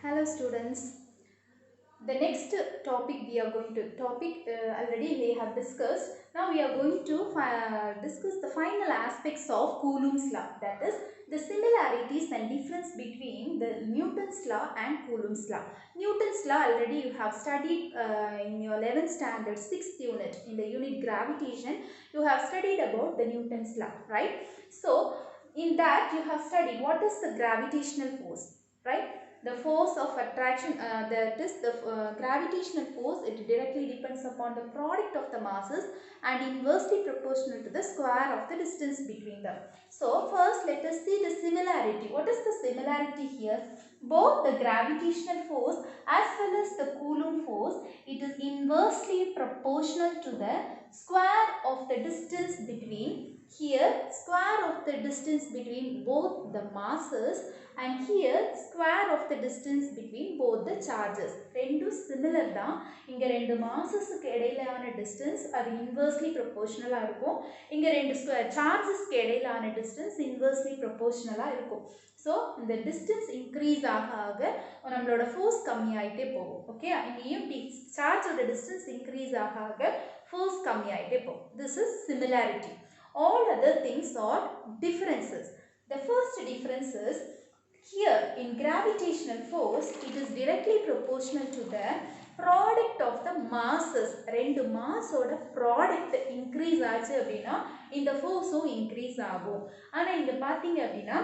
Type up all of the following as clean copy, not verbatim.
Hello students. The next topic we are going to already we have discussed. Now we are going to discuss the final aspects of Coulomb's law, that is the similarities and difference between the Newton's law and Coulomb's law. Newton's law already you have studied in your 11th standard 6th unit, in the unit gravitation. You have studied about the Newton's law, right? So in that you have studied what is the gravitational force, right? The force of attraction, that is the gravitational force, it directly depends upon the product of the masses and inversely proportional to the square of the distance between them. So first let us see the similarity. What is the similarity here? Both the gravitational force as well as the Coulomb force, it is inversely proportional to the square of the distance between, here square of the distance between both the masses, and here square of the distance between both the charges. Rendu similar da. Inga rendu masses ku edailana distance adu inversely proportional ah irukum. Inga rendu charges ku edailana distance inversely proportional ah irukum. So the distance increase ஆக நம்மளோட force கம்மி ஆயிட்டே போகும். Okay, இங்கேயும் charge ஓட distance increase ஆக force கம்மி ஆயிட்டே போகும். This is similarity. All other things are differences. The first difference is, here in gravitational force, it is directly proportional to the product of the masses. ரெண்டு mass ஓட product increase ஆச்சு அப்படின்னா இந்த force increase ஆகும். ஆனா இங்க பாத்தீங்க அப்படின்னா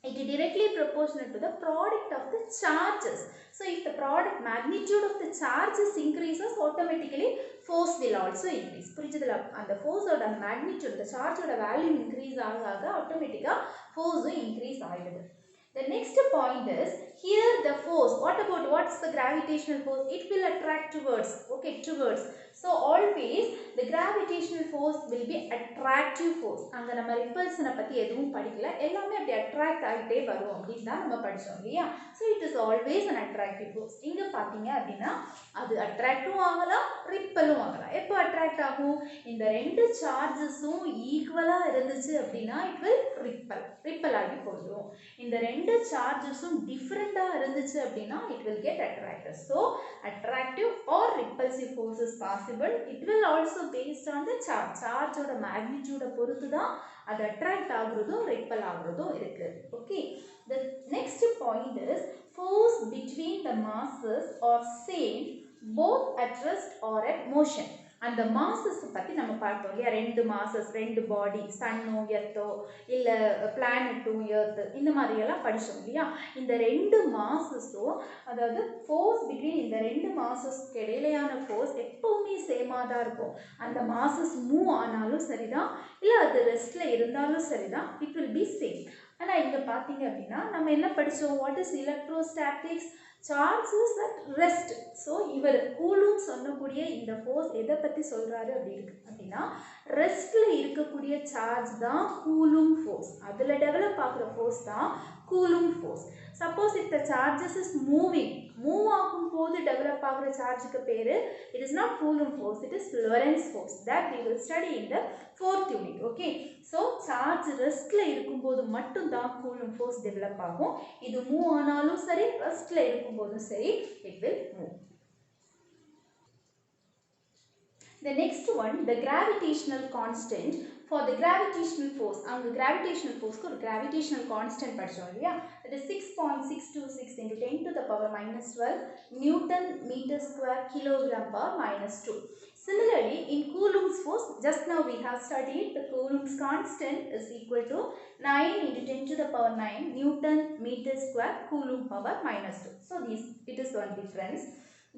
it is directly proportional to the product of the charges. So if the product magnitude of the charges increases, automatically force will also increase. புரிஞ்சதுல? அந்த force ஓட magnitude, the charge ஓட value increase ஆக automatically force increase ஆயிடுது. The next point is, here the force, what's the gravitational force? It will attract towards, okay, towards. So always the gravitational force will be attractive force. அங்க நம்ம repulsion பத்தி எதுவும் படிக்கல, எல்லாமே அப்படி attract ஆகிட்டே வரும் அப்படின்னு தான் நம்ம படிச்சோம் இல்லையா? So it is always an attractive force. இங்க பாத்தீங்க அப்படின்னா அது attractive ஆகலாம், repelலும் ஆகலாம். எப்போ attract ஆகும்? இந்த ரெண்டு சார்ஜஸும் ஈக்குவலா இருந்துச்சு அப்படின்னா it will repel ஆகி போயிடும். இந்த ரெண்டு சார்ஜஸும் டிஃபரெண்டா இருந்துச்சு அப்படின்னா it will get attracted. So attractive or repulsive force is possible. It will also based on the charge. Charge ஓட magnitude பொறுத்து தான் அது attract ஆகுறதும் repel ஆகுறதும் இருக்கு. Okay. The next point is, force between the masses are same both at rest or at motion. அந்த masses பத்தி நம்ம பார்த்தோம் இல்லையா? ரெண்டு masses, ரெண்டு body, சன்னோ எர்த்தோ இல்ல பிளானட்டோ எர்த், இந்த மாதிரி எல்லாம் படிச்சோம் இல்லையா? இந்த ரெண்டு மாசஸோ, அதாவது force between இந்த ரெண்டு மாசஸ்க்கு இடையிலான force எப்பவுமே சேமா தான் இருக்கும். அந்த masses மூவ் ஆனாலும் சரிதான், இல்ல அது ரெஸ்ட்ல இருந்தாலும் சரிதான், it will be same. ஆனா இங்க பாத்தீங்க அப்படின்னா நம்ம என்ன படிச்சோம்? What is electrostatics? Charges at rest. So இவர் கூலும் சொன்னக்கூடிய இந்த force எதை பத்தி சொல்றாரு அப்படின்னா ரெஸ்ட்ல இருக்கக்கூடிய சார்ஜ் தான் கூலும் force. அதுல டெவலப் ஆகுற force தான் coulomb force. Suppose if the charges is moving, move ஆகும் போது டெவலப் ஆகுற சார்ஜுக்கு பேரு, it is not Coulomb force, it is Lorentz force. That we will study in the 4th unit. Okay. So charge ரெஸ்ட்ல இருக்கும்போது மட்டும் தான் Coulomb force develop ஆகும். இது move ஆனாலும் சரி, ரெஸ்ட்ல இருக்கும்போதும் சரி, it will move. The next one, the gravitational constant. For the gravitational force, அங்க gravitational force க்கு ஒரு gravitational constant படிச்சோம் இல்லையா? That is 6.626 into 10 to the power minus 12 Newton meter square kilogram per minus 2. Similarly, in Coulomb's force, just now we have studied the Coulomb's constant is equal to 9 into 10 to the power 9 Newton meter square Coulomb power minus 2. So it is one difference.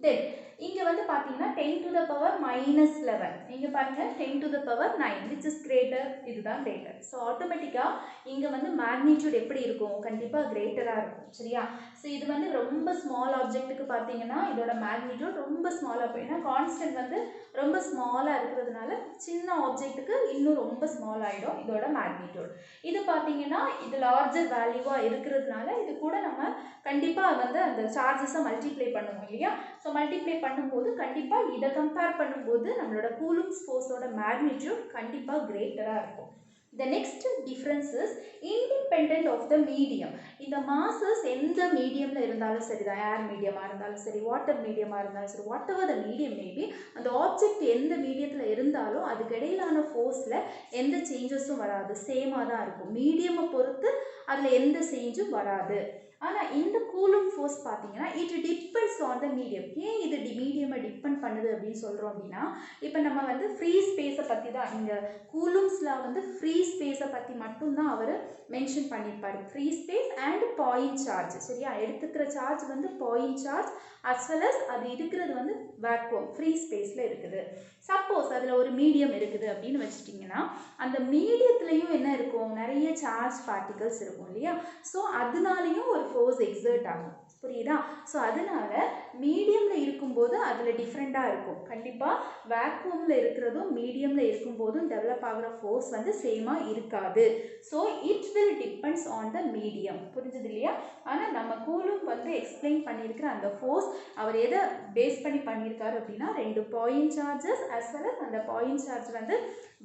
Then இங்க வந்து பாத்தீங்கன்னா 10 to the power minus 11, இங்க பாருங்க 10 to the power 9, which is greater, இதுதான் greater. So ஆட்டோமேட்டிக்கா இங்க வந்து magnitude எப்படி இருக்கும்? கண்டிப்பா greater-ஆ இருக்கும். சரியா? So இது வந்து ரொம்ப small object-க்கு பாத்தீங்கன்னா இதோட magnitude ரொம்ப small-ஆ போய், ஏன்னா constant வந்து ரொம்ப small-ஆ இருக்கிறதுனால சின்ன object-க்கு இன்னும் ரொம்ப small ஆயிடும் இதோட magnitude. இது பாத்தீங்கன்னா இது larger value-ஆ இருக்கிறதுனால இது கூட நம்ம கண்டிப்பா வந்து அந்த charges-அ multiply பண்ணுவோம் இல்லையா? So multiply பண்ணும்போது கண்டிப்பா இத கம்பேர் பண்ணும்போது நம்மளோட Coulomb's force ஓட magnitude கண்டிப்பா greater-ஆ இருக்கும். The next difference is independent of the medium. இந்த masses எந்த மீடியம்ல இருந்தாலும் சரிதான், ஏர் மீடியமாக இருந்தாலும் சரி, வாட்டர் மீடியமாக இருந்தாலும் சரி, what ever the medium maybe, அந்த ஆப்ஜெக்ட் எந்த மீடியத்தில் இருந்தாலும் அதுக்கு இடையிலான ஃபோர்ஸில் எந்த சேஞ்சஸும் வராது, சேமாக தான் இருக்கும். மீடியமை பொறுத்து அதில் எந்த சேஞ்சும் வராது. ஆனால் இந்த கூலும் ஃபோர்ஸ் பார்த்தீங்கன்னா it depends on the medium. ஏன் இது மீடியமை டிபெண்ட் பண்ணுது அப்படின்னு சொல்கிறோம் அப்படின்னா, இப்போ நம்ம வந்து ஃப்ரீ ஸ்பேஸை பற்றி தான், இங்கே கூலும்ஸில் வந்து ஃப்ரீ ஸ்பேஸை பற்றி மட்டும்தான் அவர் மென்ஷன் பண்ணியிருப்பார். Free space and point charge, சரியா? எடுத்துக்கிற சார்ஜ் வந்து point charge, as well as அது இருக்கிறது வந்து வேக்யூம் ஃப்ரீ ஸ்பேஸில் இருக்குது. சப்போஸ் அதில் ஒரு மீடியம் இருக்குது அப்படின்னு வச்சுட்டிங்கன்னா, அந்த மீடியத்துலேயும் என்ன இருக்கும், நிறைய சார்ஜ் பார்ட்டிகல்ஸ் இருக்கும் இல்லையா? ஸோ அதனாலையும் ஒரு ஃபோர்ஸ் எக்ஸர்ட் ஆகும், புரியுதா? ஸோ அதனால மீடியமில் இருக்கும்போது அதில் டிஃப்ரெண்ட்டாக இருக்கும். கண்டிப்பாக வேக்யூமில் இருக்கிறதும் மீடியமில் இருக்கும்போதும் டெவலப் ஆகிற ஃபோர்ஸ் வந்து சேமாக இருக்காது. So it will depends on the medium. புரிஞ்சுது இல்லையா? ஆனால் நம்ம கூலும் வந்து எக்ஸ்பிளைன் பண்ணியிருக்கிற அந்த ஃபோர்ஸ் அவர் எதை பேஸ் பண்ணி பண்ணியிருக்காரு அப்படின்னா, 2 point charges as well as அந்த பாயிண்ட் சார்ஜ் வந்து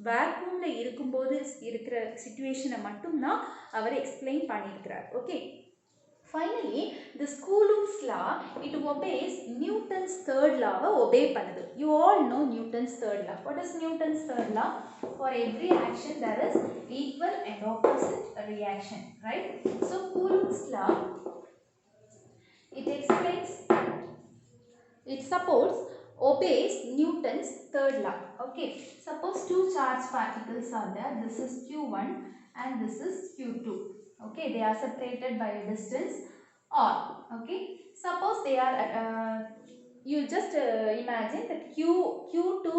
வேக்யூமில் இருக்கும்போது இருக்கிற சிச்சுவேஷனை மட்டும்தான் அவர் எக்ஸ்பிளைன் பண்ணியிருக்கிறார். Okay. Finally, this Coulomb's law, it obeys Newton's third law. Obey பண்ணுது. You all know Newton's third law. What is Newton's third law? For every action there is equal and opposite reaction, right? So Coulomb's law, it explains, it supports, obeys Newton's third law. Okay. Suppose two charge particles are there. This is Q1 and this is Q2. Okay, they are separated by a distance r. Okay, suppose they are you just imagine that Q2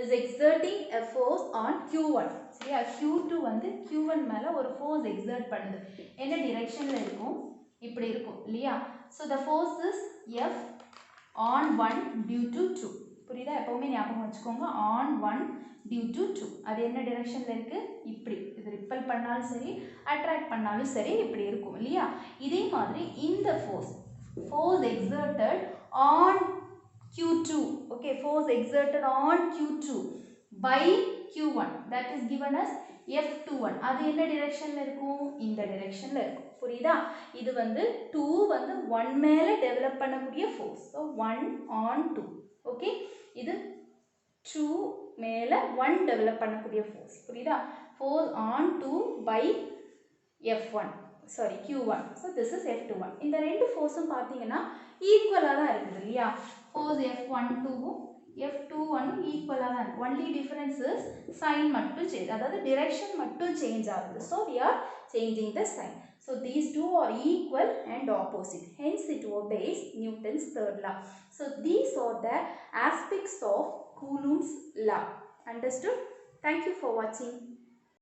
is exerting a force on Q1. சரியா? Q2 வந்து Q1 மேல ஒரு force exert பண்ணுது. என்ன directionல இருக்கும்? இப்படி இருக்கும் இல்லையா? So the force is F on 1 due to 2. புரியுதா? எப்பவுமே ஞாபகம் வச்சுக்கோங்க, on 1 due to 2. அது என்ன டிரெக்ஷனில் இருக்குது? இப்படி. இது ரிப்பல் பண்ணாலும் சரி, அட்ராக்ட் பண்ணாலும் சரி, இப்படி இருக்கும் இல்லையா? இதே மாதிரி இந்த force exerted on Q2. Okay, force exerted on Q2 by Q1 that is given as F21. அது என்ன டிரெக்ஷனில் இருக்கும்? இந்த டிரெக்ஷனில் இருக்கும். புரியுதா? இது வந்து 2 வந்து 1 மேலே டெவலப் பண்ணக்கூடிய ஃபோர்ஸ். So 1 on 2. ஓகே, இது 2 மேலே 1 டெவலப் பண்ணக்கூடிய ஃபோர்ஸ். புரியுதா? Force on 2 by F1, sorry Q1. So this is F21. இந்த ரெண்டு ஃபோர்ஸும் பார்த்தீங்கன்னா ஈக்குவலாக தான் இருக்குது இல்லையா? ஃபோர்ஸ் F12வும் F21ம் ஈக்குவலாக தான் இருக்குது. ஒன்லி டிஃபரன்ஸ் இஸ் சைன் மட்டும் சேஞ்ச், அதாவது டிரெக்ஷன் மட்டும் சேஞ்ச் ஆகுது. So we are changing the sign. So these two are equal and opposite. Hence it obeys Newton's third law. So these are the aspects of Coulomb's law. Understood? Thank you for watching.